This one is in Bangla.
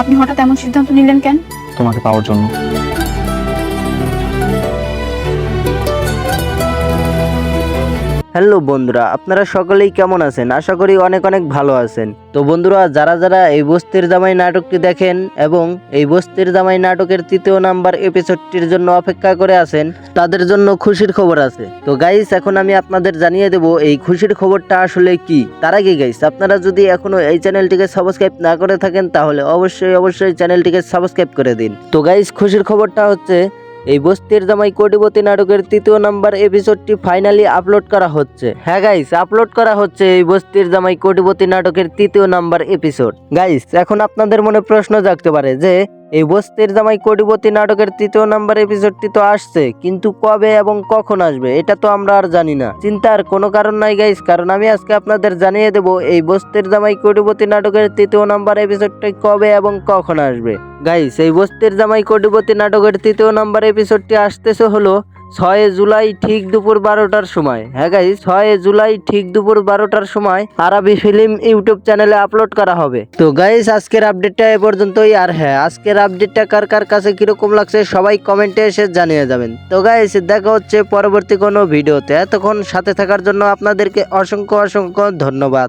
আপনি হঠাৎ এমন সিদ্ধান্ত নিলেন কেন? তোমাকে পাওয়ার জন্য। হ্যালো বন্ধুরা, আপনারা সকলেই কেমন আছেন? আশা করি অনেক অনেক ভালো আছেন। তো বন্ধুরা, যারা যারা এই বস্তির জামাই নাটকটি দেখেন এবং এই বস্তির জামাই নাটকের 3য় নাম্বার এপিসোডটির জন্য অপেক্ষা করে আছেন, তাদের জন্য খুশির খবর আছে। তো গাইস, এখন আমি আপনাদের জানিয়ে দেব এই খুশির খবরটা আসলে কি। তার আগে গাইস, আপনারা যদি এখনো এই চ্যানেলটিকে সাবস্ক্রাইব না করে থাকেন তাহলে অবশ্যই চ্যানেলটিকে সাবস্ক্রাইব করে দিন। তো গাইস, খুশির খবরটা হচ্ছে এই বস্তির জামাই কোটিপতি নাটকের 3য় নাম্বার এপিসোডটি ফাইনালি আপলোড করা হচ্ছে। হ্যাঁ গাইস, আপলোড করা হচ্ছে এই বস্তির জামাই কোটিপতি নাটকের 3য় নাম্বার এপিসোড। গাইস, এখন আপনাদের মনে প্রশ্ন জাগতে পারে যে এই বস্তির জামাই কোটিপতি নাটকের 3য় নাম্বার এপিসোডটি তো আসছে, কিন্তু কবে এবং কখন আসবে এটা তো আমরা আর জানি না। চিন্তার কোনো কারণ নাই গাইস, কারণ আমি আজকে আপনাদের জানিয়ে দেব এই বস্তির জামাই কোটিপতি নাটকের 3য় নাম্বার এপিসোডটি কবে এবং কখন আসবে। গাইস, এই বস্তির জামাই কোটিপতি নাটকের 3য় নাম্বার এপিসোডটি আসতেছে হলো 6 জুলাই ঠিক দুপুর 12টার সময়। হ্যাঁ গাইস, 6 জুলাই ঠিক দুপুর 12টার সময় আরাবি ফিল্ম ইউটিউব চ্যানেলে আপলোড করা হবে। তো গাইস, আজকের আপডেটটা এ পর্যন্তই। আর হ্যাঁ, আজকের আপডেটটা কার কার কাছে কিরকম লাগছে সবাই কমেন্টে এসে জানিয়ে যাবেন। তো গাইস, দেখা হচ্ছে পরবর্তী কোনো ভিডিওতে। এতক্ষণ সাথে থাকার জন্য আপনাদেরকে অসংখ্য ধন্যবাদ।